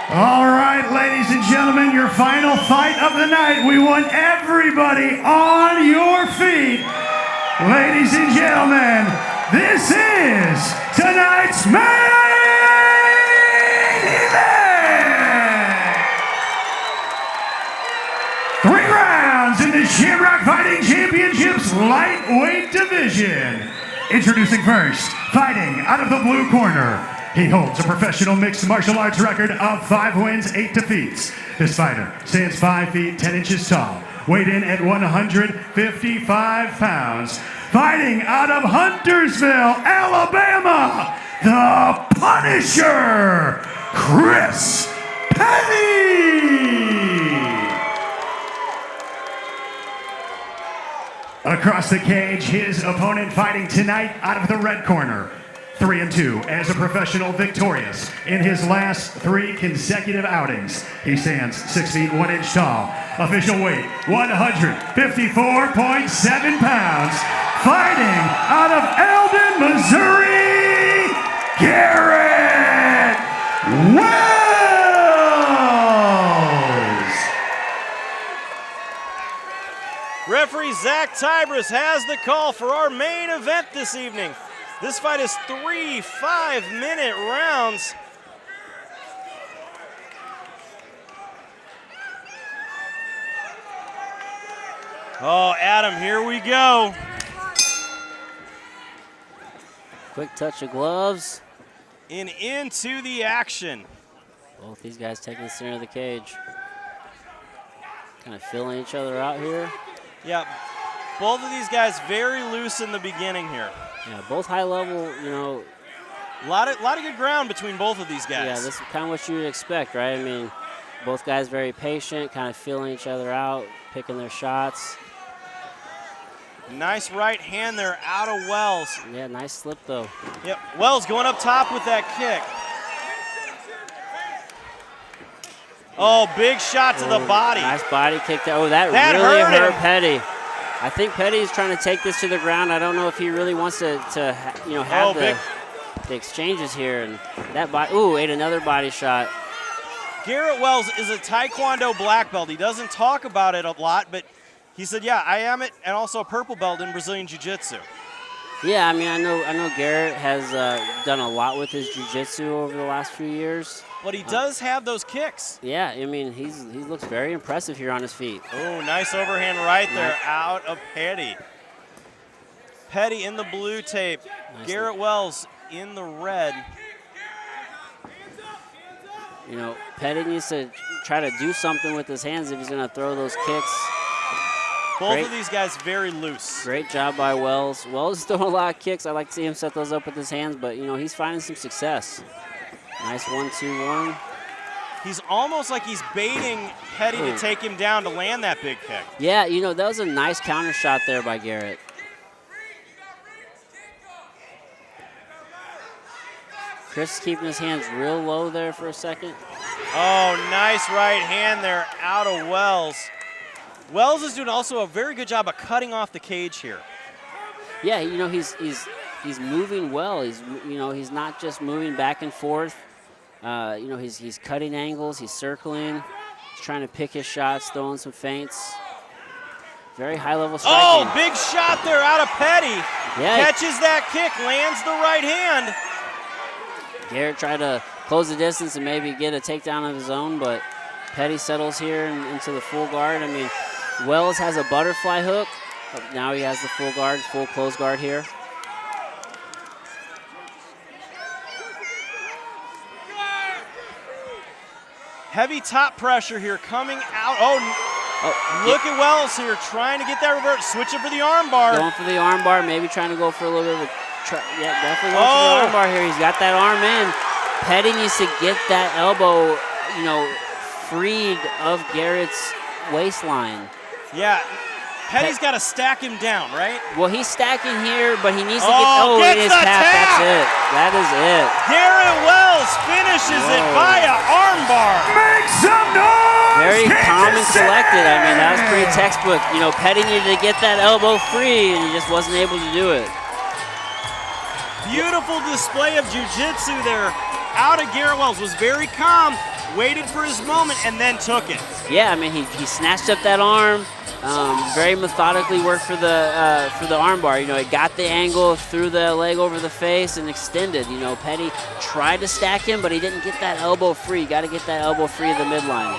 All right, ladies and gentlemen, your final fight of the night. We want everybody on your feet. Ladies and gentlemen, this is tonight's main event. 3 rounds in the Shamrock Fighting Championships lightweight division. Introducing first, fighting out of the blue corner. He holds a professional mixed martial arts record of 5 wins, 8 defeats. This fighter stands 5 feet 10 inches tall, weighed in at 155 pounds. Fighting out of Huntersville, Alabama, the Punisher, Chris Petty. Across the cage, his opponent fighting tonight out of the red corner. 3-2 as a professional, victorious in his last 3 consecutive outings. He stands 6 feet 1 inch tall. Official weight 154.7 pounds. Fighting out of Eldon, Missouri, Garrett Wells. Referee Zach Tybris has the call for our main event this evening. This fight is 3 5-minute rounds. Oh, Adam, here we go. Quick touch of gloves. And into the action. Both these guys taking the center of the cage. Kind of filling each other out here. Yeah, both of these guys very loose in the beginning here. Yeah, both high level, you know. A lot of good ground between both of these guys. Yeah, this is kind of what you would expect, right? I mean, both guys very patient, kind of feeling each other out, picking their shots. Nice right hand there out of Wells. Yeah, nice slip though. Yep, Wells going up top with that kick. Oh, big shot to the body. Nice body kick there. Oh, that really hurt Petty. I think Petty is trying to take this to the ground. I don't know if he really wants to you know, have the exchanges here. And that ate another body shot. Garrett Wells is a Taekwondo black belt. He doesn't talk about it a lot, but he said, yeah, I am it, and also a purple belt in Brazilian Jiu-Jitsu. Yeah, I mean, I know Garrett has done a lot with his jiu-jitsu over the last few years. But he does have those kicks. Yeah, I mean, he looks very impressive here on his feet. Oh, nice overhand right there out of Petty. Petty in the blue tape. Nice. Garrett Wells in the red. You know, Petty needs to try to do something with his hands if he's going to throw those kicks. Both of these guys very loose. Great job by Wells. Wells is throwing a lot of kicks. I like to see him set those up with his hands, but, you know, he's finding some success. Nice 1-2-1. He's almost like he's baiting Petty to take him down to land that big kick. Yeah, you know, that was a nice counter shot there by Garrett. Chris keeping his hands real low there for a second. Oh, nice right hand there out of Wells. Wells is doing also a very good job of cutting off the cage here. Yeah, you know, he's moving well. He's not just moving back and forth. You know, he's cutting angles. He's circling. He's trying to pick his shots, throwing some feints. Very high level striking. Oh, big shot there out of Petty. Yeah, catches that kick, lands the right hand. Garrett tried to close the distance and maybe get a takedown of his own, but Petty settles here into the full guard. I mean, Wells has a butterfly hook. But now he has the full guard, full close guard here. Heavy top pressure here coming out. Oh, look at Wells here trying to get that revert. Switching for the arm bar. Going for the arm bar, maybe trying to go for a little bit of a yeah, definitely going for the arm bar here. He's got that arm in. Petty needs to get that elbow, you know, freed of Garrett's waistline. Yeah, Petty's got to stack him down, right? Well, he's stacking here, but he needs to get, it is tap. That's it. That is it. Garrett Wells finishes it via armbar. Make some noise! Very calm and collected. I mean, that was pretty textbook. You know, Petty needed to get that elbow free, and he just wasn't able to do it. Beautiful display of jiu-jitsu there. Out of Garrett Wells, was very calm, waited for his moment, and then took it. Yeah, I mean, he snatched up that arm, very methodically worked for the arm bar. You know, he got the angle, threw the leg over the face, and extended. You know, Petty tried to stack him, but he didn't get that elbow free. Got to get that elbow free of the midline.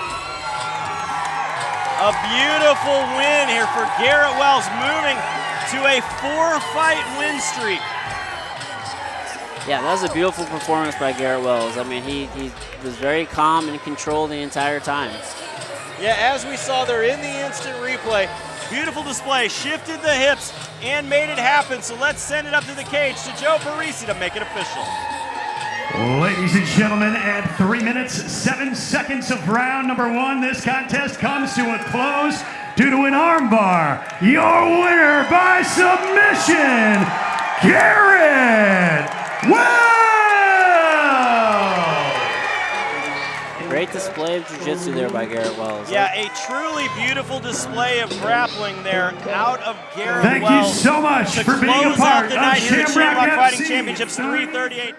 A beautiful win here for Garrett Wells, moving to a 4-fight win streak. Yeah, that was a beautiful performance by Garrett Wells. I mean, he was very calm and in control the entire time. Yeah, as we saw there in the instant replay, beautiful display, shifted the hips and made it happen. So let's send it up to the cage to Joe Parisi to make it official. Ladies and gentlemen, at 3 minutes, 7 seconds of round number 1, this contest comes to a close due to an armbar. Your winner by submission, Garrett Wells! Great display of jiu-jitsu there by Garrett Wells. Yeah, a truly beautiful display of grappling there out of Garrett Thank Wells. you so much for being a close out part the of night here at Shamrock Shamrock Fighting FC. Championships 338.